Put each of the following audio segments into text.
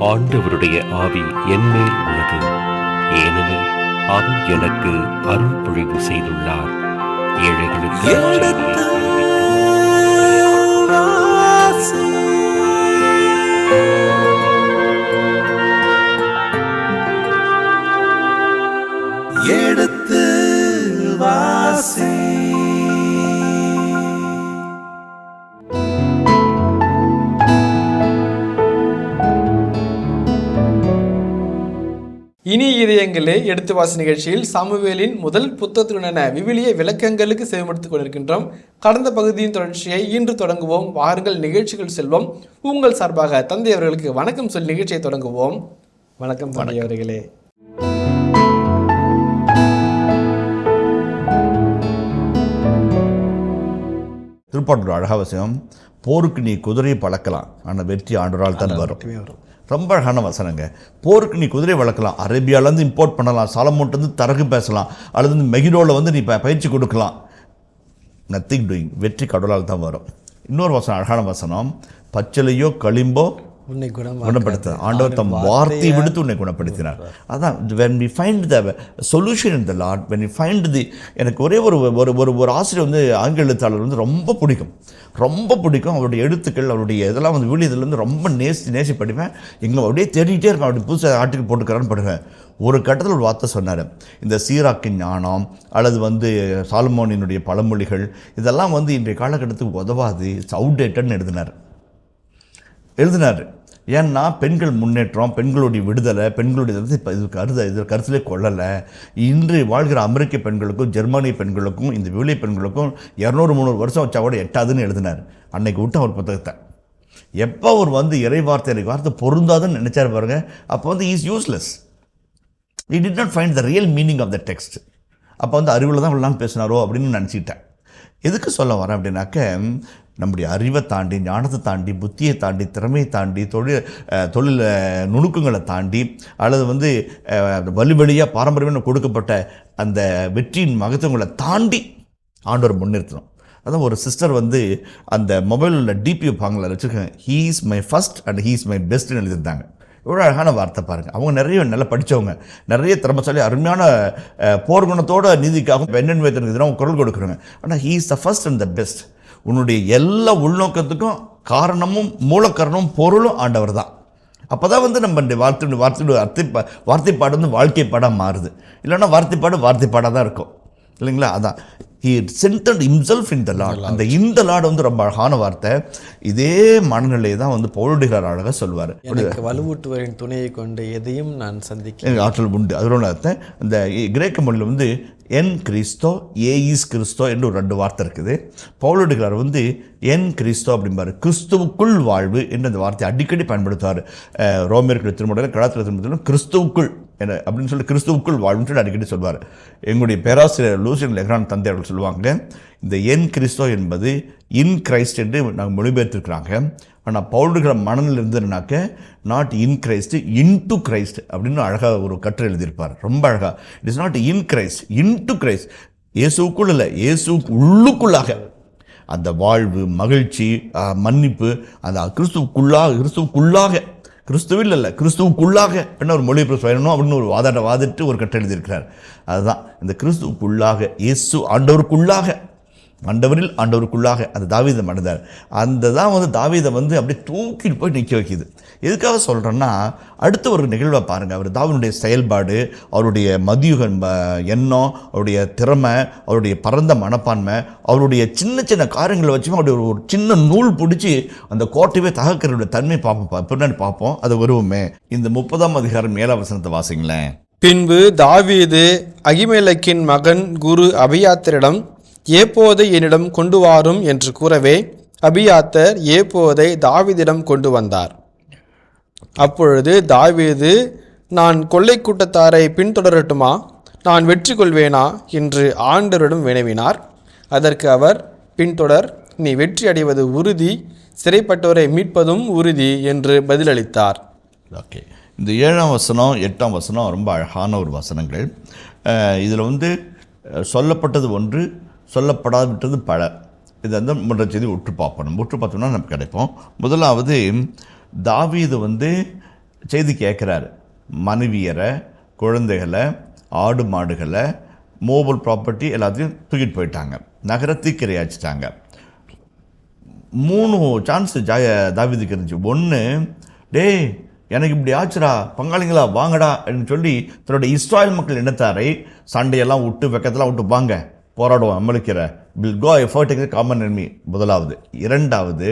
ஆண்டவருடைய ஆவி என்மேல் உள்ளது, ஏனெனில் அவர் எனக்கு அருள் பொழிவு செய்துள்ளார். ஏழைகளுக்கு எடுத்து வாசி. இனி இதயங்களே எடுத்து வாசி நிகழ்ச்சியில் சாமுவேலின் முதல் புத்தகத்துடனான விவிலிய விளக்கங்களுக்கு செவிமடுத்துக் கொண்டிருக்கின்றோம். கடந்த பகுதியின் தொடர்ச்சியை இன்று தொடங்குவோம். வாருங்கள் நிகழ்ச்சிகள் செல்வோம். உங்கள் சார்பாக தந்தை அவர்களுக்கு வணக்கம் சொல்லி நிகழ்ச்சியை தொடங்குவோம். வணக்கம் தந்தை அவர்களே. திருப்பாட்டூர் அழகாவசியம், போருக்கு நீ குதிரையை பழக்கலாம், ஆனால் வெற்றி ஆண்டவரால் தான் வரும். ரொம்ப அழகான வசனங்க. போருக்கு நீ குதிரை வளர்க்கலாம், அரேபியாவிலேருந்து இம்போர்ட் பண்ணலாம், சாலமோன்ட்டு தரகு பேசலாம், அல்லது வந்து மெகிடோவில் வந்து நீ பயிற்சி கொடுக்கலாம். நத்திங் டூயிங், வெற்றி கடவுளால் தான் வரும். இன்னொரு வசனம், அழகான வசனம், பச்சிலையோ களிம்போ உன்னை குணப்படுத்த ஆண்டவர் தம் வார்த்தையை விடுத்து உன்னை குணப்படுத்தினார். அதான் when we find the solution in the Lord, when we find the எனக்கு ஒரே ஒரு ஆசிரியர் வந்து ஆங்கில எழுத்தாளர் வந்து ரொம்ப பிடிக்கும். அவருடைய எழுத்துக்கள், அவருடைய இதெல்லாம் வந்து விழியதில் வந்து ரொம்ப நேசி படிப்பேன். எங்கே அப்படியே தேடிக்கிட்டே இருக்கேன். அப்படி புதுசாக ஆர்டிக்கல் போட்டுக்கிறான்னு படுவேன். ஒரு கட்டத்தில் ஒரு வார்த்தை சொன்னார், இந்த சீராக்கின் ஞானம் அல்லது வந்து சாலமோனினுடைய பழமொழிகள் இதெல்லாம் வந்து இன்றைய காலகட்டத்துக்கு உதவாது, இட்ஸ் அவுடேட்டட்னு எழுதினார். ஏன்னா பெண்கள் முன்னேற்றம், பெண்களுடைய விடுதலை, பெண்களுடைய இது கருத்திலே கொள்ளலை. இன்று வாழ்கிற அமெரிக்க பெண்களுக்கும் ஜெர்மனிய பெண்களுக்கும் இந்த விவிலிய பெண்களுக்கும் 200-300 வருஷம் வச்சா கூட எட்டாதுன்னு எழுதினார். அன்னைக்கு விட்ட ஒரு புத்தகத்தை எப்போ அவர் வந்து இறை வார்த்தை பொருந்தாதுன்னு நினைச்சார் பாருங்க, அப்போ வந்து is useless. he did not find the real meaning of the text. அப்போ வந்து அறிவில் தான் இவ்வளோ பேசினாரோ அப்படின்னு நினச்சிக்கிட்டேன். எதுக்கு சொல்ல வரேன் அப்படின்னாக்க, நம்முடைய அறிவை தாண்டி, ஞானத்தை தாண்டி, புத்தியை தாண்டி, திறமையை தாண்டி, தொழில் நுணுக்கங்களை தாண்டி, அல்லது வந்து வழியாக பாரம்பரியமாக கொடுக்கப்பட்ட அந்த வெற்றியின் மகத்துவங்களை தாண்டி ஆண்டவர் முன்னிறுத்தணும். அதான் ஒரு சிஸ்டர் வந்து அந்த மொபைலில் டிபி வைப்பாங்கள வச்சுருக்காங்க, he is my first and he is my பெஸ்ட்னு எழுதியிருந்தாங்க. எவ்வளோ அழகான வார்த்தை பாருங்கள். அவங்க நிறைய நல்லா படித்தவங்க, நிறைய திறமைசாலி, அருமையான போர்க்குணத்தோட நீதிக்காக பெண்ணன் வைத்திருக்கிறதுனா அவங்க குரல் கொடுக்குறாங்க. ஆனால் he is the first and the best. உன்னுடைய எல்லா உள்நோக்கத்துக்கும் காரணமும் மூலக்காரணமும் பொருளும் ஆண்டவர் தான். அப்போ தான் வந்து நம்ம வார்த்தைப்பாடு வந்து வாழ்க்கைப்பாடாக மாறுது. இல்லைன்னா வார்த்தைப்பாடாக தான் இருக்கும் இல்லைங்களா? அதான் he centered himself in the Lord. அந்த இந்த லார்டு வந்து ரொம்ப அழகான வார்த்தை. இதே மனநிலையை தான் வந்து பவுலடிகளார் அழகாக சொல்வார். வலுவூட்டுவரின் துணையை கொண்டு எதையும் நான் சந்திக்க எனக்கு ஆற்றல் உண்டு. அதோட அர்த்தம் இந்த கிரேக்க மொழியில் வந்து என் கிறிஸ்தோ, ஏஇஸ் கிறிஸ்தோ என்று ஒரு 2 வார்த்தை இருக்குது. பவுலடிகளார் வந்து என் கிறிஸ்தோ அப்படிம்பார், கிறிஸ்துவுக்குள் வாழ்வு என்று அந்த வார்த்தையை அடிக்கடி பயன்படுத்துவார். ரோமியர்கள் திருமுறையில், கலாத்திர திருமுறையிலும் கிறிஸ்துவுக்குள் என்ன அப்படின்னு சொல்லி கிறிஸ்துவுக்குள் வாழ்வுன்னு சொல்லி அடிக்கடி சொல்வார். எங்களுடைய பேராசிரியர் லூசியன் லெக்ரான் தந்தை அவர்கள் சொல்லுவாங்க, இந்த என் கிறிஸ்தோ என்பது இன் கிரைஸ்ட் என்று நாங்கள் மொழிபெயர்த்திருக்கிறாங்க. ஆனால் பவுலுடைய மனநில் இருந்ததுனாக்க not in Christ, into Christ அப்படின்னு அழகாக ஒரு கட்டுரை எழுதியிருப்பார். ரொம்ப அழகாக, it is not in Christ, into Christ. இயேசுக்குள் இல்லை, இயேசுக்கு உள்ளுக்குள்ளாக அந்த வாழ்வு, மகிழ்ச்சி, மன்னிப்பு, அந்த கிறிஸ்துவுக்குள்ளாக, கிறிஸ்துவில் இல்லை கிறிஸ்துவுக்குள்ளாக என்ன ஒரு மொழிபெயர்ப்பு சொல்லணும் அப்படின்னு ஒரு வாதிட்டு ஒரு கட்டை எழுதியிருக்கிறார். அதுதான் இந்த கிறிஸ்துவுக்குள்ளாக, இயேசு ஆண்டவருக்குள்ளாக அந்த தாவீதை மறந்தார். அந்த தான் வந்து தாவீதை வந்து அப்படியே தூக்கிட்டு போய் நிற்க வைக்கிது. எதுக்காக சொல்கிறேன்னா, அடுத்த ஒரு நிகழ்வை பாருங்கள். அவர் தாவீதுடைய செயல்பாடு, அவருடைய மதியுக எண்ணம், அவருடைய திறமை, அவருடைய பரந்த மனப்பான்மை, அவருடைய சின்ன சின்ன காரியங்களை வச்சுமே அவருடைய ஒரு சின்ன நூல் பிடிச்சி அந்த கோட்டையே தகர்க்கிறோட தன்மை பின்னாடி பார்ப்போம். அது வருவோமே. இந்த 30ஆம் அதிகாரம் 7ஆம் வசனத்தை வாசிங்களேன். பின்பு தாவீது அகிமெலக்கின் மகன் குரு அபியாத்தரிடம் ஏப்போதை என்னிடம் கொண்டு வாரும் என்று கூறவே அபியாத்தர் ஏப்போதை தாவீதிடம் கொண்டு வந்தார். அப்பொழுது தாவீது, நான் கொள்ளை கூட்டத்தாரை பின்தொடரட்டுமா, நான் வெற்றி கொள்வேனா என்று ஆண்டவரிடம் வினவினார். அதற்கு அவர், பின்தொடர், நீ வெற்றி அடைவது உறுதி, சிறைப்பட்டோரை மீட்பதும் உறுதி என்று பதிலளித்தார். ஓகே, இந்த 7ஆம் வசனம் 8ஆம் வசனம் ரொம்ப அழகான ஒரு வசனங்கள். இதில் வந்து சொல்லப்பட்டது ஒன்று, சொல்லப்படாவிட்டது பல. இது வந்து 3 செய்தி உற்று பார்த்தோம்னா நமக்கு கிடைப்போம். முதலாவது, தாவீது வந்து செய்தி கேட்குறாரு. மனைவியரை, குழந்தைகளை, ஆடு மாடுகளை, மோபல் ப்ராப்பர்ட்டி எல்லாத்தையும் தூக்கிட்டு போயிட்டாங்க. நகரத்தை கிரையாச்சிட்டாங்க. 3 சான்ஸ் தாவீதுக்கு இருந்துச்சு. ஒன்று, டேய் எனக்கு இப்படி ஆச்சுடா, பங்காளிங்களா வாங்கடா அப்படின்னு சொல்லி தன்னுடைய இஸ்ராயல் மக்கள் இனத்தாரை சண்டையெல்லாம் விட்டு வெக்கத்தெல்லாம் விட்டு வாங்க போராடுவோம் அமலிக்கிற will go effort common enemy. முதலாவது. இரண்டாவது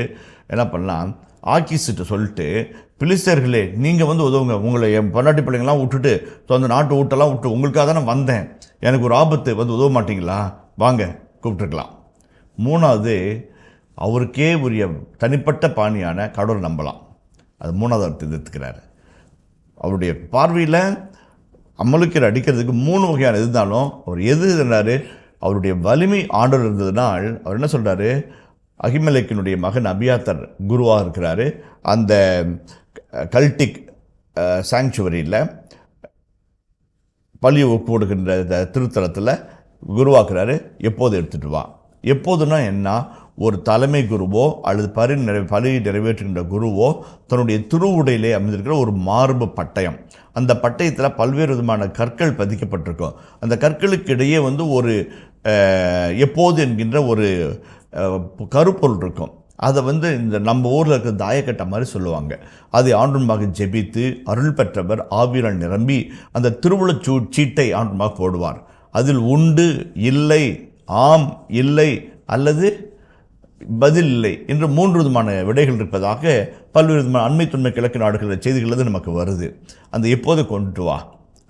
என்ன பண்ணலாம், ஆக்கிஸ்ட்டு சொல்லிட்டு, பிலிஸ்தர்களே நீங்கள் வந்து உதவுங்க, உங்களை என் பொண்டாட்டி பிள்ளைங்களாம் விட்டுட்டு அந்த நாட்டு வீட்டெல்லாம் விட்டு உங்களுக்காக தான் நான் வந்தேன், எனக்கு ஒரு ஆபத்து, வந்து உதவ மாட்டிங்களா, வாங்க கூப்பிட்டுருக்கலாம். மூணாவது, அவருக்கே உரிய தனிப்பட்ட பாணியான கடவுளை நம்பலாம். அது மூணாவது அர்த்தத்தை எடுத்துக்கிறார். அவருடைய பார்வையில் அமலுக்கிற அடிக்கிறதுக்கு 3 வகையான இருந்தாலும் அவர் எது இருந்தார், அவருடைய வலிமை ஆண்டவர் இருந்ததுனால் அவர் என்ன சொல்கிறாரு, அகிமெலேக்கினுடைய மகன் அபியாத்தர் குருவாக இருக்கிறாரு. அந்த கல்டிக் சாங்சுவரியில் பலி ஒப்புடுகின்ற திருத்தலத்தில் குருவாக்குறாரு. எப்போது எடுத்துகிட்டு வா. எப்போதுன்னா என்ன, ஒரு தலைமை குருவோ அல்லது பலி நிறைவேற்றுகின்ற குருவோ தன்னுடைய திருவுடையிலே அமைந்திருக்கிற ஒரு மார்பு பட்டயம், அந்த பட்டயத்தில் பல்வேறு விதமான கற்கள் பதிக்கப்பட்டிருக்கும். அந்த கற்களுக்கு இடையே வந்து ஒரு எப்போது என்கின்ற ஒரு கருப்பொருள் இருக்கும். அதை வந்து இந்த நம்ம ஊரில் இருக்கிற தாயக்கட்டை மாதிரி சொல்லுவாங்க. அதை ஆண்டுமாக ஜெபித்து அருள் பெற்றவர் ஆவியால் நிரம்பி அந்த திருவுளச் சீட்டை ஆண்டுமாக போடுவார். அதில் உண்டு, இல்லை, ஆம், இல்லை அல்லது பதில் இல்லை என்று 3 விதமான விடைகள் இருப்பதாக பல்வேறு விதமான அண்மை தொன்மை கிழக்கு நாடுகளில் செய்திகள் நமக்கு வருது. அந்த எப்போது கொண்டு வா,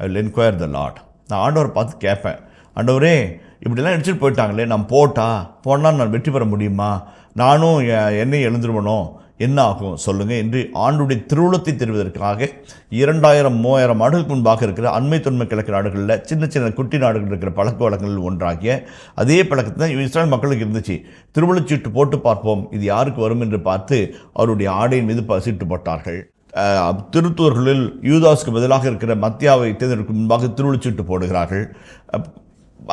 I will enquire the Lord. நான் ஆண்டவரை பார்த்து கேட்பேன், ஆண்டவரே இப்படிலாம் எடுத்துகிட்டு போயிட்டாங்களே, நான் போனால் நான் வெற்றி பெற முடியுமா, நானும் என்னையும் எழுந்துருவனோ, என்ன ஆகும் சொல்லுங்கள் என்று ஆண்டுடைய திருவுளத்தை தெரிவதற்காக 2000-3000 ஆண்டுகளுக்கு முன்பாக இருக்கிற அண்மை தொன்மை கிழக்கு நாடுகளில் சின்ன சின்ன குட்டி நாடுகள் இருக்கிற பழக்க வழக்கங்கள் ஒன்றாகிய அதே பழக்கத்தை தான் இஸ்ரேல் மக்களுக்கு இருந்துச்சு. திருவுளச்சீட்டு போட்டு பார்ப்போம் இது யாருக்கு வரும் என்று பார்த்து அவருடைய ஆடையின் மீது சீட்டு போட்டார்கள். திருத்தூர்களில் யூதாஸுக்கு பதிலாக இருக்கிற மத்தியாவை தேர்ந்தெடுக்கும் முன்பாக திருவுளச்சீட்டு போடுகிறார்கள்.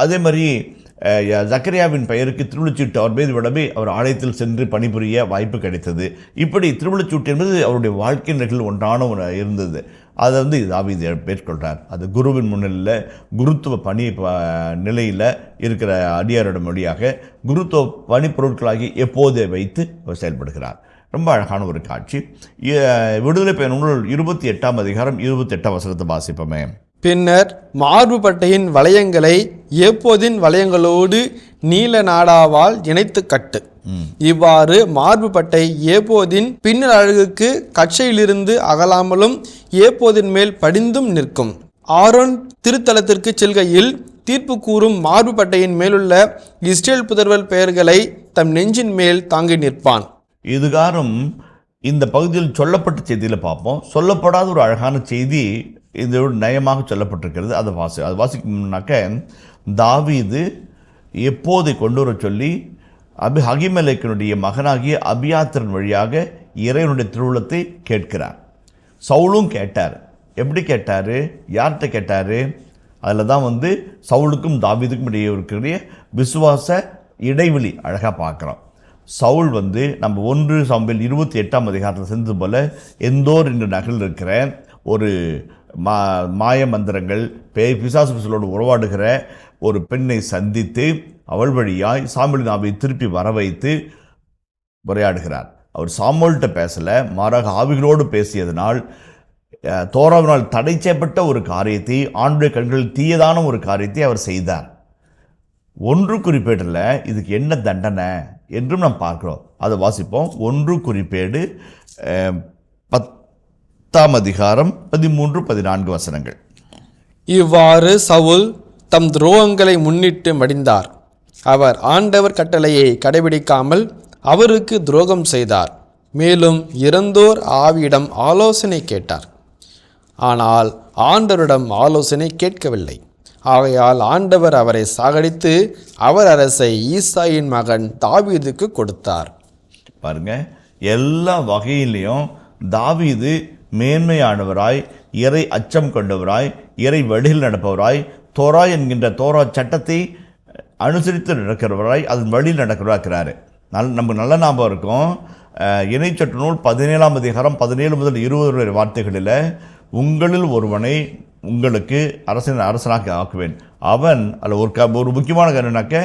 அதே மாதிரி ஜக்கரியாவின் பெயருக்கு திருவுளச்சீட்டு அவர் மீது விடவே அவர் ஆலயத்தில் சென்று பணிபுரிய வாய்ப்பு கிடைத்தது. இப்படி திருவுளச்சீட்டு என்பது அவருடைய வாழ்க்கை நிகழ்வு ஒன்றான இருந்தது. அதை வந்து தாவீது மேற்கொள்கிறார். அது குருவின் முன்னிலையில் குருத்துவ பணி நிலையில் இருக்கிற அடியாரிடம் வழியாக குருத்துவ பணி பொருட்களாகி எப்போதை வைத்து அவர் செயல்படுகிறார். ரொம்ப அழகான ஒரு காட்சி. விடுதலை பயணங்கள் 28ஆம் அதிகாரம் 28ஆம் வசனத்தை வாசிப்போமே. பின்னர் மார்பு பட்டையின் வளையங்களை ஏப்போதின் வளையங்களோடு நீல நாடாவால் இணைத்து கட்டு. இவ்வாறு மார்பு பட்டை ஏப்போதின் பின்னல் அழகுக்கு கச்சையிலிருந்து அகலாமலும் ஏப்போதின் மேல் படிந்தும் நிற்கும். ஆரோன் திருத்தலத்திற்கு செல்கையில் தீர்ப்பு கூறும் மார்பு பட்டையின் மேலுள்ள இஸ்ரேல் புதர்வல் பெயர்களை தம் நெஞ்சின் மேல் தாங்கி நிற்பான். இதுகாரம் இந்த பகுதியில் சொல்லப்பட்ட செய்தியில் பார்ப்போம். சொல்லப்படாத ஒரு அழகான செய்தி இதோடு நயமாக சொல்லப்பட்டிருக்கிறது. அதை வாசிக்கணும்னாக்க தாவீது எப்போதை கொண்டு வர சொல்லி அகிமெலேக்கினுடைய மகனாகிய அபியாத்திரன் வழியாக இறைவனுடைய திருவுளத்தை கேட்கிறார். சவுலும் கேட்டார். எப்படி கேட்டார், யார்கிட்ட கேட்டார்? அதில் தான் வந்து சவுலுக்கும் தாவீதுக்கும் இடையே இருக்கிற விசுவாச இடைவெளி அழகாக பார்க்குறோம். சவுல் வந்து நம்ம 1 சாமுவேல் 28ஆம் அதிகாரத்தில் செஞ்சது போல் எந்தோர் என்ற நகரில் இருக்கிற ஒரு மாய மந்திரங்கள் பிசாசுகளோடு உறவாடுகிற ஒரு பெண்ணை சந்தித்து அவள் வழியாய் சாமுவேல் நாவை திருப்பி வர வைத்து உரையாடுகிறார். அவர் சாமுவேல்கிட்ட பேசலை, மாறாக ஆவிகளோடு பேசியதனால் தோராவினால் தடை செய்யப்பட்ட ஒரு காரியத்தை, ஆண்டுடைய கண்களில் தீயதான ஒரு காரியத்தை அவர் செய்தார். 1 குறிப்பேடில் இதுக்கு என்ன தண்டனை என்றும் நாம் பார்க்கிறோம். அதை வாசிப்போம். 1 குறிப்பேடு 10ஆம் அதிகாரம் 13-14 வசனங்கள். இவ்வாறு சவுல் தம் துரோகங்களை முன்னிட்டு மடிந்தார். அவர் ஆண்டவர் கட்டளையை கடைபிடிக்காமல் அவருக்கு துரோகம் செய்தார். மேலும் இறந்தோர் ஆவியிடம் ஆலோசனை கேட்டார். ஆனால் ஆண்டவரிடம் ஆலோசனை கேட்கவில்லை. ஆகையால் ஆண்டவர் அவரை சாகடித்து அவர் அரசை ஈசாயின் மகன் தாவீதுக்கு கொடுத்தார். பாருங்க, எல்லா வகையிலையும் தாவீது மேன்மையானவராய், இறை அச்சம் கொண்டவராய், இறை வழியில் நடப்பவராய், தோரா என்கின்ற தோரா சட்டத்தை அனுசரித்து நடக்கிறவராய், அதன் வழியில் நடக்கிறவராக இருக்கிறாரு. நமக்கு நல்ல ஞாபகம் இருக்கும். இணைச்சட்ட நூல் 17ஆம் அதிகாரம் 17 முதல் 20 வார்த்தைகளில் உங்களில் ஒருவனை உங்களுக்கு அரசனாக ஆக்குவேன். அவன் அல்ல ஒரு முக்கியமான காரணம்னாக்க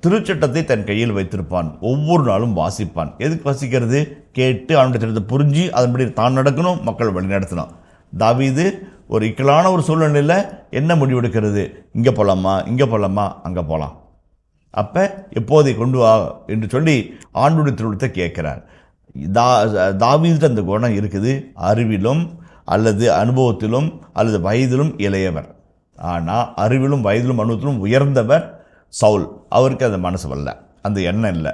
திருச்சட்டத்தை தன் கையில் வைத்திருப்பான், ஒவ்வொரு நாளும் வாசிப்பான். எதுக்கு வாசிக்கிறது? கேட்டு அவனுடைய திட்டத்தை புரிஞ்சு அதன்படி தான் நடக்கணும், மக்கள் வழி நடத்தணும். தாவீது ஒரு இக்கலான ஒரு சூழ்நிலையில் என்ன முடிவெடுக்கிறது? இங்கே போகலாமா, இங்கே போகலாமா, அங்கே போகலாம். அப்போ எப்போதை கொண்டு வா என்று சொல்லி ஆண்டுடைய திருவிழத்தை கேட்குறார். தாவீதுக்கு அந்த குணம் இருக்குது. அறிவிலும் அல்லது அனுபவத்திலும் அல்லது வயதிலும் இளையவர். ஆனால் அறிவிலும் வயதிலும் அனுபவத்திலும் உயர்ந்தவர் சவுல். அவருக்கு அந்த மனசு வரல, அந்த எண்ணம் இல்லை.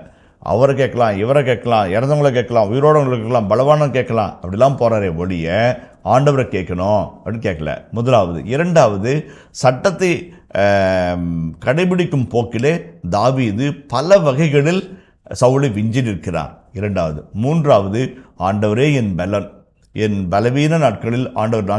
அவரை கேட்கலாம், இவரை கேட்கலாம், இறந்தவங்களை கேட்கலாம், உயிரோடவங்களை கேட்கலாம், பலவான கேட்கலாம், அப்படிலாம் போகிறாரே ஒழிய ஆண்டவரை கேட்கணும் அப்படின்னு கேட்கல. முதலாவது. இரண்டாவது, சட்டத்தை கடைபிடிக்கும் போக்கிலே தாவீது பல வகைகளில் சவுலை விஞ்சி நிற்கிறார். இரண்டாவது. மூன்றாவது, ஆண்டவரே என் பலன், என் பலவீன நாட்களில் ஆண்டவர்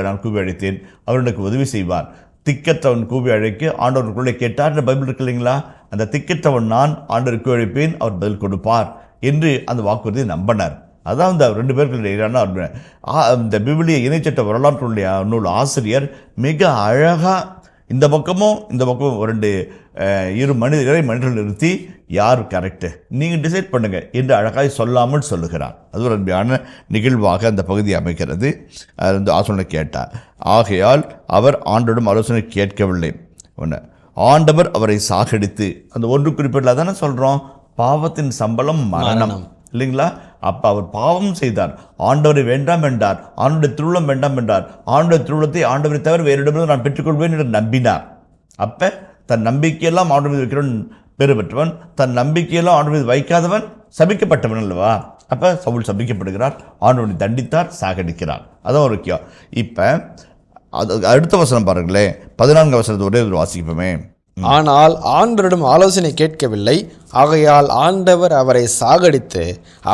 நான் கூவி அழைத்தேன், அவர் எனக்கு உதவி செய்வார். திக்கற்றவன் கூவி அழைக்க ஆண்டவருக்குள்ளே கேட்டார் பைபிள் இருக்கு இல்லைங்களா? அந்த திக்கற்றவன் நான் ஆண்டவருக்கு அழைப்பேன், அவர் பதில் கொடுப்பார் என்று அந்த வாக்குறுதியை நம்பினார். அதான் இந்த 2 பேர்களுடைய இந்த பிபிலிய இணைச்சட்ட வரலாற்றுடைய நூல் ஆசிரியர் மிக அழகாக இந்த பக்கமும் 2 மனிதர்கள் நிறுத்தி யார் கரெக்டு நீங்கள் டிசைட் பண்ணுங்கள் என்று அழகாய் சொல்லாமல் சொல்லுகிறார். அது ஒரு அன்பான நிகழ்வாக அந்த பகுதியை அமைக்கிறது. அது வந்து ஆலோசனை கேட்டார். ஆகையால் அவர் ஆண்டோடும் ஆலோசனை கேட்கவில்லை. ஒன்று, ஆண்டவர் அவரை சாகடித்து, அந்த ஒன்று குறிப்பிடல தானே சொல்கிறோம், பாவத்தின் சம்பளம் மரணம் இல்லைங்களா? அப்போ அவர் பாவம் செய்தார், ஆண்டவரை வேண்டாம் என்றார், ஆண்டோடைய திருவுளம் வேண்டாம் என்றார், ஆண்டோடைய திருவுளத்தை ஆண்டவரை தவிர வேறிடமிருந்து நான் பெற்றுக்கொள்வேன் என்று நம்பினார். அப்போ தன் நம்பிக்கையெல்லாம் ஆண்டவர் மீது வைக்கிறவன் பெரு பெற்றவன், தன் நம்பிக்கையெல்லாம் ஆண்டவர் மீது வைக்காதவன் சபிக்கப்பட்டவன் அல்லவா? அப்போ சவுல் சபிக்கப்படுகிறார், ஆண்டவரை தண்டித்தார், சாகடிக்கிறார். அதான் ஒரு முக்கியம். இப்போ அது அடுத்த வசனம் பாருங்களேன், 14 வசனத்தை ஒரே ஒரு வாசிப்போமே. ஆனால் ஆண்டவரிடம் ஆலோசனை கேட்கவில்லை, ஆகையால் ஆண்டவர் அவரை சாகடித்து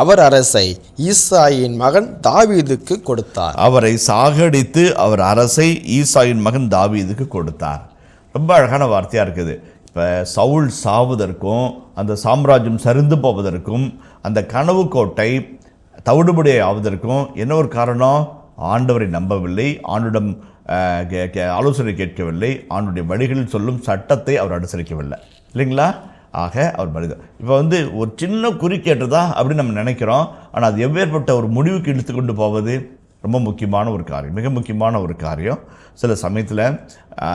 அவர் அரசை ஈசாயின் மகன் தாவீதுக்கு கொடுத்தார். அவரை சாகடித்து அவர் அரசை ஈசாயின் மகன் தாவீதுக்கு கொடுத்தார். ரொம்ப அழகான வார்த்தையாக இருக்குது. இப்போ சவுல் சாவதற்கும் அந்த சாம்ராஜ்யம் சரிந்து போவதற்கும் அந்த கனவு கோட்டை தவிடுபடி ஆவதற்கும் என்ன ஒரு காரணம்? ஆண்டவரை நம்பவில்லை, ஆண்டிடம் ஆலோசனை கேட்கவில்லை, ஆண்டுடைய வழிகளில் சொல்லும் சட்டத்தை அவர் அனுசரிக்கவில்லை இல்லைங்களா? ஆக அவர் மனிதர். இப்போ வந்து ஒரு சின்ன குறி கேட்டதா அப்படின்னு நம்ம நினைக்கிறோம். ஆனால் அது எவ்வேற்பட்ட ஒரு முடிவுக்கு இழுத்து கொண்டு போவது ரொம்ப முக்கியமான ஒரு காரியம், மிக முக்கியமான ஒரு காரியம். சில சமயத்தில்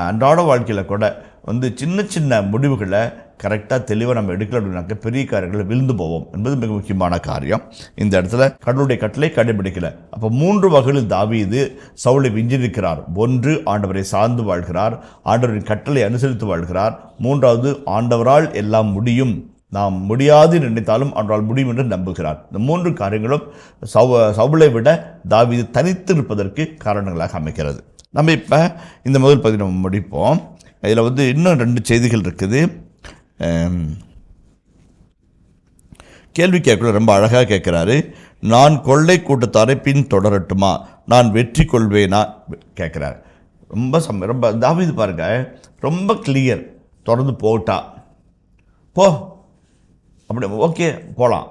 அன்றாட வாழ்க்கையில் கூட வந்து சின்ன சின்ன முடிவுகளை கரெக்டாக தெளிவாக நம்ம எடுக்கல அப்படின்னாக்க பெரிய காரியங்களை விழுந்து போவோம் என்பது மிக முக்கியமான காரியம். இந்த இடத்துல கடவுளுடைய கட்டளை கடைபிடிக்கல. அப்போ 3 வகையில் தாவீது சவுலை விஞ்சிருக்கிறார். 1, ஆண்டவரை சார்ந்து வாழ்கிறார், ஆண்டவரின் கட்டளை அனுசரித்து வாழ்கிறார். 3வது, ஆண்டவரால் எல்லாம் முடியும், நாம் முடியாது நினைத்தாலும் அவரால் முடியும் என்று நம்புகிறார். இந்த 3 காரியங்களும் சவுலை விட தாவீது தனித்து இருப்பதற்கு காரணங்களாக அமைக்கிறது. நம்ம இப்போ இந்த முதல் பகுதி நம்ம முடிப்போம். இதில் வந்து இன்னும் 2 செய்திகள் இருக்குது. கேள்வி கேட்கல ரொம்ப அழகாக கேட்குறாரு. நான் கொள்ளை கூட்டத்தாரை பின் தொடரட்டுமா, நான் வெற்றி கொள்வேனா கேட்குறாரு. ரொம்ப தாவீது பாருங்க, ரொம்ப கிளியர். தொடர்ந்து போட்டா போ, அப்படி ஓகே போகலாம்.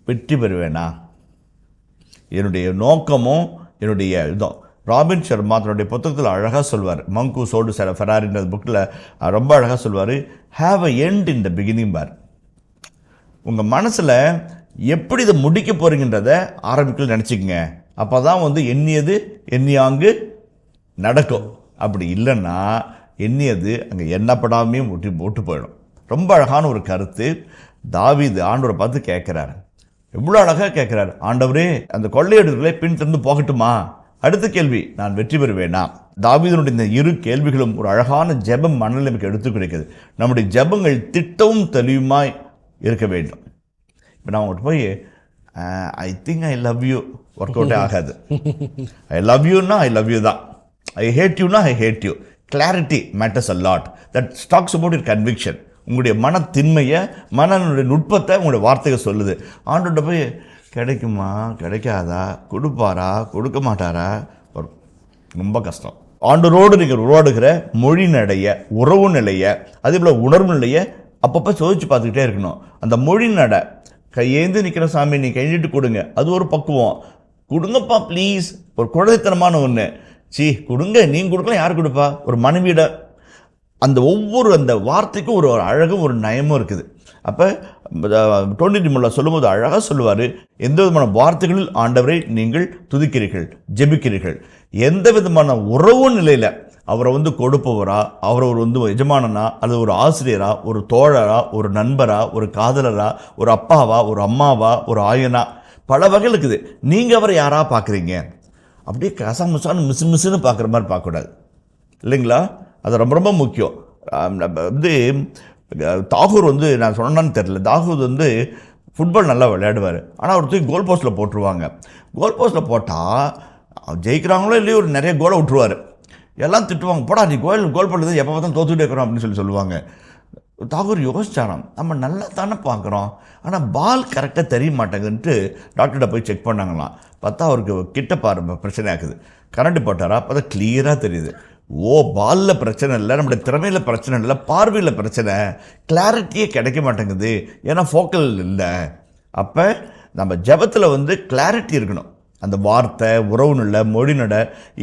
வெற்றி பெறுவேனா, என்னுடைய நோக்கமும் என்னுடைய இதுவும். ராபின் சர்மா தன்னுடைய புத்தகத்தில் அழகாக சொல்வார், மங்கு சோடு ஃபெராரின்ற புக்கில் ரொம்ப அழகாக சொல்வார், have a end in the beginning பார். உங்கள் மனசில் எப்படி இதை முடிக்க போகிறீங்கன்றதை ஆரம்பிக்கல நினச்சிக்கங்க. அப்போ தான் வந்து எண்ணியது எண்ணியாங்கு நடக்கும். அப்படி இல்லைன்னா எண்ணியது அங்கே எண்ணப்படாமையும் விட்டு போயிடும். ரொம்ப அழகான ஒரு கருத்து. தாவீது ஆண்டவரை பார்த்து கேட்குறாரு, எவ்வளோ அழகாக கேட்குறாரு, ஆண்டவரே அந்த கொள்ளையடிகளை பின் திறந்து போகட்டுமா? அடுத்த கேள்வி, நான் வெற்றி பெறுவேனா? தாவீதனுடைய இந்த 2 கேள்விகளும் ஒரு அழகான ஜெபம் மனநிலைமைக்கு எடுத்து கிடைக்குது. நம்முடைய ஜெபங்கள் திட்டமும் தெளிவுமாய் இருக்க வேண்டும். இப்போ நான் உங்கள்கிட்ட போய் I think I love you work அவுட்டே ஆகாது. ஐ லவ் யூன்னா ஐ லவ் யூ தான், ஐ ஹேட் யூனா I hate you. Clarity matters a lot. That talks about your conviction. உங்களுடைய மனத்தின்மையை, மனனுடைய நுட்பத்தை உங்களுடைய வார்த்தைகள் சொல்லுது. ஆண்டோட போய் கிடைக்குமா, கிடைக்காதா, கொடுப்பாரா, கொடுக்க மாட்டாரா, ரொம்ப கஷ்டம். ஆண்டோரோடு நீங்கள் உருவாடுகிற மொழி நிலைய, உறவு நிலைய, அதே போல் உணர்வு நிலைய அப்பப்போ சோதிச்சு பார்த்துக்கிட்டே இருக்கணும். அந்த மொழி நடை கையேந்து நிற்கிற சாமி, நீ கையிட்டு கொடுங்க, அது ஒரு பக்குவம். கொடுங்கப்பா ப்ளீஸ், ஒரு குழந்தைத்தனமான ஒன்று. கொடுங்க, நீங்கள் கொடுக்கலாம், யார் கொடுப்பா? ஒரு மனைவியிட அந்த ஒவ்வொரு அந்த வார்த்தைக்கும் ஒரு அழகும் ஒரு நயமும் இருக்குது. அப்போ டோனி டிமுல்லா சொல்லும்போது அழகாக சொல்லுவார், எந்த விதமான வார்த்தைகளில் ஆண்டவரை நீங்கள் துதிக்கிறீர்கள், ஜெபிக்கிறீர்கள், எந்த விதமான உறவு நிலையில் அவரை கொடுப்பவரா, அவர் ஒரு எஜமானனா, அல்லது ஒரு ஆசிரியரா, ஒரு தோழரா, ஒரு நண்பரா, ஒரு காதலரா, ஒரு அப்பாவா, ஒரு அம்மாவா, ஒரு ஆயனா, பல வகையில் இருக்குது. நீங்கள் அவரை யாராக பார்க்குறீங்க? அப்படியே கசமுசான்னு மிஸ்ஸுன்னு பார்க்குற மாதிரி பார்க்கக்கூடாது, இல்லைங்களா? அது ரொம்ப ரொம்ப முக்கியம். தாகூர் நான் சொன்னான்னு தெரியல, தாகூர் ஃபுட்பால் நல்லா விளையாடுவார். ஆனால் அவர் தூக்கி கோல் போஸ்ட்டில் போட்டுருவாங்க. கோல் போஸ்ட்டில் போட்டால் ஜெயிக்கிறாங்களோ இல்லையோ ஒரு நிறைய கோலை விட்டுருவார். எல்லாம் திட்டுவாங்க, போடா நீ கோல் போடுறது எப்போ பார்த்தா தோத்துக்கிட்டே இருக்கிறோம் அப்படின்னு சொல்லுவாங்க. தாகூர் யோசிச்சாராம், நம்ம நல்லா தானே பார்க்குறோம், ஆனால் பால் கரெக்டாக தெரிய மாட்டேங்குன்ட்டு டாக்டர்கிட்ட போய் செக் பண்ணாங்களாம். பார்த்தா அவருக்கு கிட்ட பிரச்சனை ஆகுது. கரண்ட் போட்டாரா, அப்போ தான் கிளியராக தெரியுது. பாலில் பிரச்சனை இல்லை, நம்மளுடைய திறமையில் பிரச்சனை இல்லை, பார்வையில் பிரச்சனை, கிளாரிட்டியே கிடைக்க மாட்டேங்குது, ஏன்னா ஃபோக்கல் இல்லை. அப்போ நம்ம ஜபத்தில் கிளாரிட்டி இருக்கணும். அந்த வார்த்தை, உறவு நிலை, மொழி நட,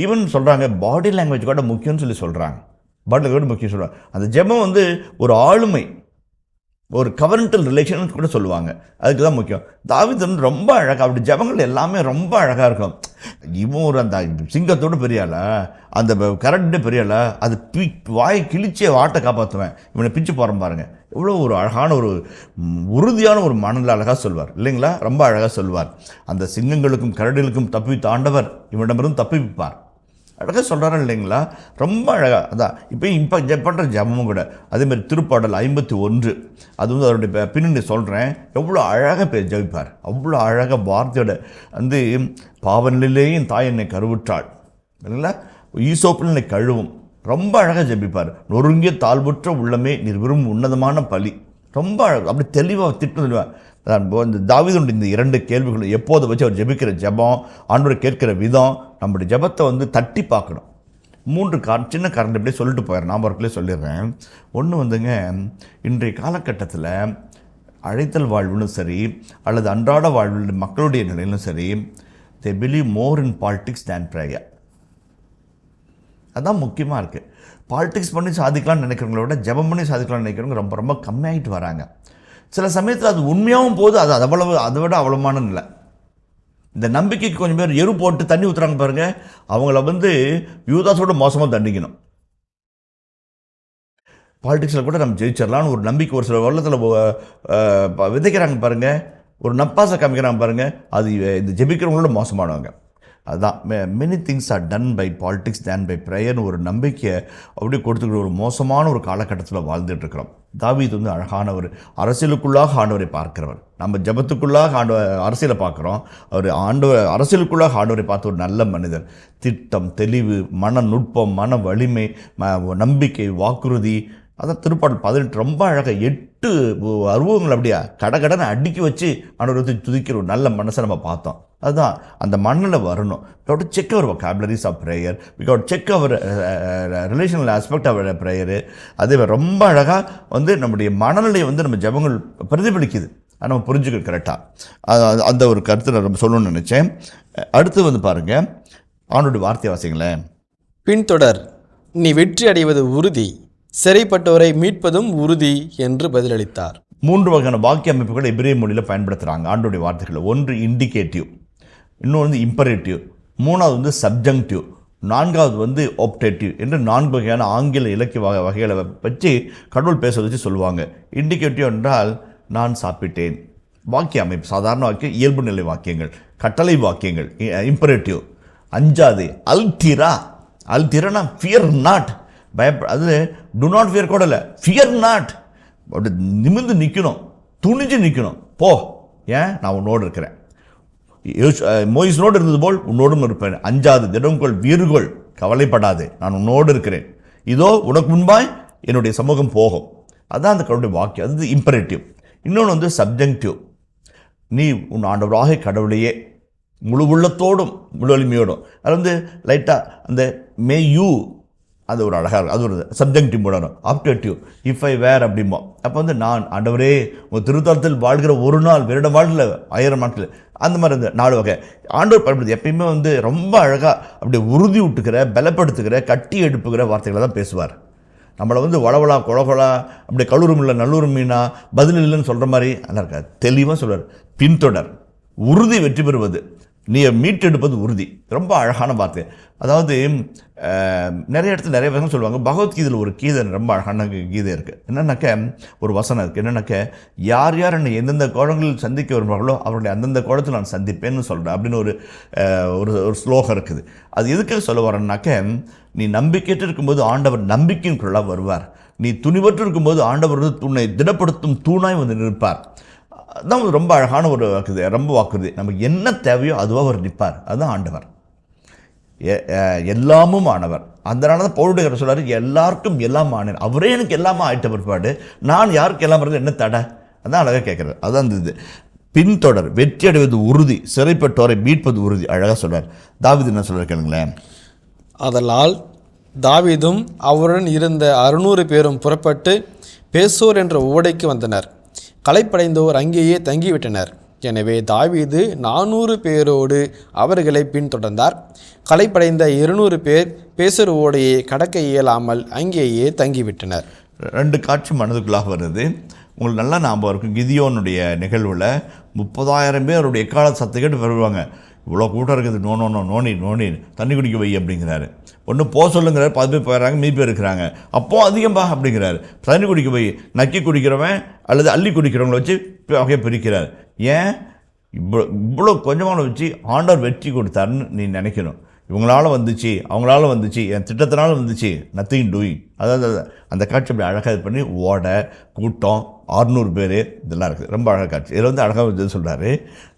ஈவன் சொல்கிறாங்க பாடி லாங்குவேஜ் கூட முக்கியம்னு சொல்கிறாங்க. பாடி லாங்குவேஜ் முக்கியம் சொல்கிறாங்க. அந்த ஜபம் ஒரு ஆளுமை, ஒரு கவர்னண்டல் ரிலேஷன் கூட சொல்லுவாங்க. அதுக்கு தான் முக்கியம். தாவீது ரொம்ப அழகாக, அப்படி ஜபங்கள் எல்லாமே ரொம்ப அழகாக இருக்கும். இவன் ஒரு அந்த சிங்கத்தோடு பெரியால, அந்த கரண்ட்டு பெரியால, அது வாய் கிழிச்சே வாட்டை காப்பாற்றுவேன், இவனை பிச்சு போகிறேன் பாருங்க. எவ்வளோ ஒரு அழகான ஒரு உறுதியான ஒரு மனநிலை அழகாக சொல்வார், இல்லைங்களா? ரொம்ப அழகாக சொல்வார். அந்த சிங்கங்களுக்கும் கரடிகளுக்கும் தப்பித்த ஆண்டவர் இவனிடமிருந்து தப்பிப்பார். அழகாக சொல்கிறாரு, இல்லைங்களா? ரொம்ப அழகாக. அதான் இப்போ பண்ணுற ஜபமும் கூட அதேமாதிரி திருப்பாடல் 51, அது அவருடைய பின்னணி சொல்கிறேன். எவ்வளோ அழகாக ஜபிப்பார், அவ்வளோ அழகாக வார்த்தையோட பாவநிலையிலேயே என் தாய் என்னை கருவுற்றாள், இல்லைங்களா? ஈசோப்பில் என்னை கழுவும், ரொம்ப அழகாக ஜபிப்பார். நொறுங்கிய தாழ்வுற்ற உள்ளமே நீர் விரும்பும் உன்னதமான பலி, ரொம்ப அழகாக அப்படி தெளிவாக திட்டுவார். இந்த தாவீதுடைய இந்த 2 கேள்விகளும் எப்போதை வச்சு அவர் ஜெபிக்கிற ஜபம், ஆண்டவரை கேட்கிற விதம், நம்முடைய ஜபத்தை தட்டி பார்க்கணும். 3 சின்ன காரணம் இப்படியே சொல்லிட்டு போயிடுறேன், நான் அவர்களே சொல்லிடுறேன். ஒன்று இன்றைய காலகட்டத்தில் அழைத்தல் வாழ்விலும் சரி, அல்லது அன்றாட வாழ்வில் மக்களுடைய நிலையிலும் சரி, they believe more in politics than prayer. அதுதான் முக்கியமாக இருக்குது. பாலிடிக்ஸ் பண்ணி சாதிக்கலாம்னு நினைக்கிறவங்கள விட ஜபம் பண்ணி சாதிக்கலாம்னு நினைக்கிறவங்க ரொம்ப ரொம்ப கம்மியாகிட்டு வராங்க. சில சமயத்தில் அது உண்மையாகவும் போது, அது அதை விட அவ்வளோமான இல்லை. இந்த நம்பிக்கைக்கு கொஞ்சம் பேர் எரு போட்டு தண்ணி ஊற்றுறாங்க பாருங்கள், அவங்கள யூதாஸோட மோசமாக தண்டிக்கணும். பாலிடிக்ஸில் கூட நம்ம ஜெயிச்சிடலான்னு ஒரு நம்பிக்கை ஒரு சில வெள்ளத்தில் விதைக்கிறாங்க பாருங்கள், ஒரு நப்பாசை காமிக்கிறாங்க பாருங்கள், அது இந்த ஜெபிக்கிறவங்களோட மோசமானவங்க. அதுதான் many things are done by politics than by ப்ரேயர்னு ஒரு நம்பிக்கையை அப்படியே கொடுத்துக்கிற ஒரு மோசமான ஒரு காலகட்டத்தில் வாழ்ந்துட்டுருக்கிறோம். தாவீது அழகானவர், அரசியலுக்குள்ளாக ஆண்டவரை பார்க்கிறவர். நம்ம ஜபத்துக்குள்ளாக அரசியலை பார்க்குறோம், அவர் அரசியலுக்குள்ளாக ஆண்டவரை பார்த்த ஒரு நல்ல மனிதர். திட்டம், தெளிவு, மன நுட்பம், மன வலிமை, நம்பிக்கை, வாக்குறுதி. அதான் திருப்பாடல் 18 ரொம்ப அழகாக 8 அருவங்கள் அப்படியா கடகடனை அடுக்கி வச்சு ஆண்டவரை துதிக்கிற ஒரு நல்ல மனசை நம்ம பார்த்தோம். அதுதான் அந்த மண்ணில் வரணும். We have to check our vocabularies of prayer, we have to check our relational aspect of prayer. அதே ரொம்ப அழகாக நம்முடைய மனநிலையை நம்ம ஜபங்கள் பிரதிபலிக்குது. அதை நம்ம புரிஞ்சுக்க கரெக்டாக. அந்த ஒரு கருத்தை நான் சொல்லணும்னு நினச்சேன். அடுத்து பாருங்கள், அவனுடைய வார்த்தை வாசிங்களேன். பின்தொடர், நீ வெற்றி அடைவது உறுதி, சிறைப்பட்டோரை மீட்பதும் உறுதி என்று பதிலளித்தார். 3 வகையான வாக்கிய அமைப்புகளை எபிரேய மொழியில் பயன்படுத்துகிறாங்க ஆண்டோடைய வார்த்தைகளை. ஒன்று இண்டிகேட்டிவ், இன்னொன்று இம்பரேட்டிவ், 3வது சப்ஜங்டிவ், 4வது ஆப்டேட்டிவ் என்று 4 வகையான ஆங்கில இலக்கிய வகைகளை பற்றி கடவுள் பேச வச்சு சொல்லுவாங்க. இண்டிகேட்டிவ் என்றால் நான் சாப்பிட்டேன், வாக்கிய அமைப்பு, சாதாரண வாக்கியம், இயல்பு நிலை வாக்கியங்கள், கட்டளை வாக்கியங்கள். இம்பரேட்டிவ், அஞ்சாது அல்திரனா ஃபியர் நாட், அது டு நாட் ஃபியர் கூட இல்லை, ஃபியர் நாட், அப்படி நிமிர்ந்து நிற்கணும், துணிஞ்சு நிற்கணும். போ, ஏன் நான் உன்னோடு இருக்கிறேன், மோயிஸ்னோடு இருந்தது போல் உன்னோடும் இருப்பேன். 5வது திடம்கொள் வீறுகொள், கவலைப்படாது, நான் உன்னோடு இருக்கிறேன், இதோ உனக்கு முன்பாய் என்னுடைய சமூகம் போகும். அதுதான் அந்த கடவுளுடைய வாக்கியம், அது இம்பரேட்டிவ். இன்னொன்று சப்ஜெக்டிவ், நீ உன் ஆண்டவராக கடவுளையே முழு உள்ளத்தோடும் முழு வலிமையோடும். அது லைட்டாக அந்த மே யூ அது ஒரு அழகாக இருக்கும். அது ஒரு சப்ஜெக்டிவ் மூடணும். ஆப்டேட்டிவ் இஃப் ஐ வேர் அப்படிம்போம். அப்போ வந்து நான் ஆண்டவரே உங்கள் திருத்தலத்தில் வாழ்கிற ஒரு நாள் வேறிடம் வாழ்ல 1000 நாட்கள் அந்த மாதிரி இந்த 4 வகை ஆண்டவர் பயன்படுத்தி எப்பயுமே வந்து ரொம்ப அழகாக அப்படி உறுதி விட்டுக்கிற பலப்படுத்துகிற கட்டி எடுப்புகிற வார்த்தைகளை தான் பேசுவார். நம்மளை வந்து வளவலா கொலகொலா அப்படி கழுரும் இல்லை நல்லூரும் மீனா பதில் இல்லைன்னு சொல்கிற மாதிரி நல்லா இருக்காது. தெளிவாக சொல்வார். பின்தொடர், உறுதி வெற்றி பெறுவது, நீ மீட்டெடுப்பது உறுதி. ரொம்ப அழகான வார்த்தை. அதாவது நிறைய இடத்துல நிறைய வசனம் சொல்லுவாங்க. பகவத்கீதையில் ஒரு கீதை ரொம்ப அழகான கீதை இருக்குது. என்னென்னாக்க ஒரு வசனம் இருக்குது. என்னென்னாக்க யார் யார் என்னை எந்தெந்த கோணங்களில் சந்திக்க வருவார்களோ அவருடைய அந்தந்த கோணத்தில் நான் சந்திப்பேன்னு சொல்கிறேன் அப்படின்னு ஒரு ஸ்லோகம் இருக்குது. அது எதுக்காக சொல்ல வரேன்னாக்க, நீ நம்பிக்கையற்று இருக்கும்போது ஆண்டவர் நம்பிக்கையின் குரலாக வருவார். நீ துணிவற்று இருக்கும்போது ஆண்டவர் வந்து உன்னை திடப்படுத்தும் தூணாய் வந்து நிற்பார். அதுதான் ரொம்ப அழகான ஒரு வாக்குது, ரொம்ப வாக்குறுதி. நமக்கு என்ன தேவையோ அதுவாக அவர் நிற்பார். அதுதான் ஆண்டவர். எல்லாமும் ஆனவர். அதனால தான் பவுலுடைய சொல்றாரு, எல்லாருக்கும் எல்லாம் ஆனேன், அவரே எனக்கு எல்லாமே ஆயிட்ட பிற்பாடு நான் யாருக்கு எல்லாம் இருந்தது என்ன தடை? அதான் அழகாக கேட்குறது. அதுதான் இது பின்தொடர், வெற்றி அடைவது உறுதி, சிறைப்பட்டோரை மீட்பது உறுதி. அழகாக சொல்றார். தாவீது என்ன சொல்றாரு கேளுங்களேன். அதனால் தாவீதும் அவருடன் இருந்த 600 பேரும் புறப்பட்டு பேசோர் என்ற ஓடைக்கு வந்தனர். களைப்படைந்தோர் அங்கேயே தங்கிவிட்டனர். எனவே தாவீது 400 பேரோடு அவர்களை பின்தொடர்ந்தார். களைப்படைந்த 200 பேர் பேசோர் ஓடையை கடக்க இயலாமல் அங்கேயே தங்கிவிட்டனர். 2 காட்சி மனதுக்குள்ளாக வருது. உங்களுக்கு நல்லா ஞாபகம் இருக்கும். கிதியோனுடைய நிகழ்வில் 30,000 பேர் அவருடைய எக்கால சத்தை கேட்டு வருவாங்க. இவ்வளோ கூட்டம் இருக்குது, நோனி தண்ணி குடிக்க வை அப்படிங்கிறாரு. ஒன்று போக சொல்லுங்கிறாரு. 10 பேர் போயிடறாங்க, மீதி பேர் இருக்கிறாங்க. அப்போது அதிகம்பா அப்படிங்கிறாரு. தண்ணி குடிக்க வை, நக்கி குடிக்கிறவன் அல்லது அள்ளி குடிக்கிறவங்களை வச்சு வகையை பிரிக்கிறார். ஏன் இவ்வளோ கொஞ்சமான வச்சு ஆண்டவர் வெற்றி கொடுத்தாருன்னு நீ நினைக்கணும். இவங்களால வந்துச்சு, அவங்களால வந்துச்சு, என் திட்டத்தினால வந்துச்சு, நத்திங் டூயிங். அதாவது அந்த காட்சி அப்படி அழகாக இது பண்ணி ஓட கூட்டம் 600 பேர் இதெல்லாம் இருக்குது. ரொம்ப அழகாக காட்சி. இதில் வந்து அழகாக இது சொல்கிறாரு.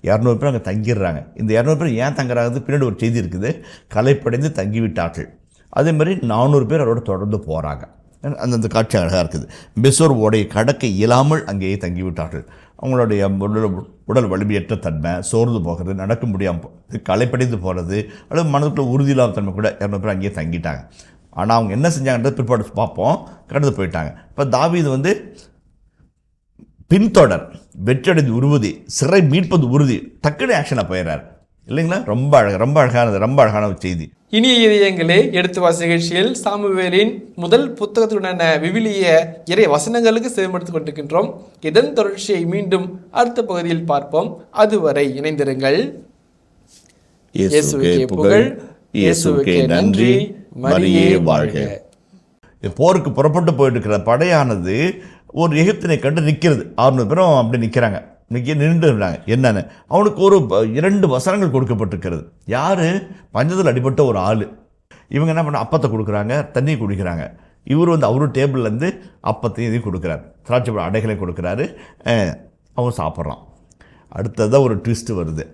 200 பேர் அங்கே தங்கிடுறாங்க. இந்த 200 பேர் ஏன் தங்குறாங்க பின்னாடி ஒரு செய்தி இருக்குது. களைப்படைந்து தங்கிவிட்டார்கள். அதே மாதிரி 400 பேர் அவரோட தொடர்ந்து போகிறாங்க. அந்தந்த காட்சி அழகாக இருக்குது. பெசோர் ஓடையை கடக்க இயலாமல் அங்கேயே தங்கிவிட்டார்கள். அவங்களுடைய உடல் வலிமையற்ற தன்மை, சோர்ந்து போகிறது, நடக்க முடியாமல் களைப்படைந்து போகிறது, அல்லது மனதுக்குள்ள உறுதியில்லாத தன்மை கூட 200 பேர் அங்கேயே தங்கிட்டாங்க. ஆனால் அவங்க என்ன செஞ்சாங்கன்றது பிற்பாடு பார்ப்போம். கடந்து போயிட்டாங்க. இப்போ தாவீது வந்து பின்தொடர், வெற்றடைந்து உறுதி, சிறை மீட்பது உறுதி, டக்குனு ஆக்ஷனாக போயிடுறாரு இல்லைங்களா? ரொம்ப அழகான ஒரு செய்தி. இனிய இதயங்களே, எடுத்து வாசி நிகழ்ச்சியில் சாமுவேலின் முதல் புத்தகத்துடனான விவிலிய இறை வசனங்களுக்கு செவிமடுத்துக் கொண்டிருக்கின்றோம். இதன் தொடர்ச்சியை மீண்டும் அடுத்த பகுதியில் பார்ப்போம். அதுவரை இணைந்திருங்கள். இயேசுவுக்கே புகழ், இயேசுவுக்கே நன்றி, மரியே வாழ்க. போருக்கு புறப்பட்டு போயிட்டு இருக்கிற படையானது ஒரு எகிப்தினை கண்டு நிற்கிறது. 600 பேரும் அப்படி நிற்கிறாங்க. நின்றுறாங்க. என்னன்னு அவனுக்கு ஒரு 2 வசனங்கள் கொடுக்கப்பட்டிருக்கிறது. யார்? பஞ்சத்தில் அடிபட்ட ஒரு ஆள். இவங்க என்ன பண்ண, அப்பத்தை கொடுக்குறாங்க, தண்ணி குடிக்கிறாங்க. இவர் வந்து அவரு டேபிள்லேருந்து அப்பத்தையும் இதையும் கொடுக்குறாரு, திராட்சை அடைகளையும் கொடுக்குறாரு. அவங்க சாப்பிட்றான். அடுத்ததான் ஒரு ட்விஸ்ட்டு வருது.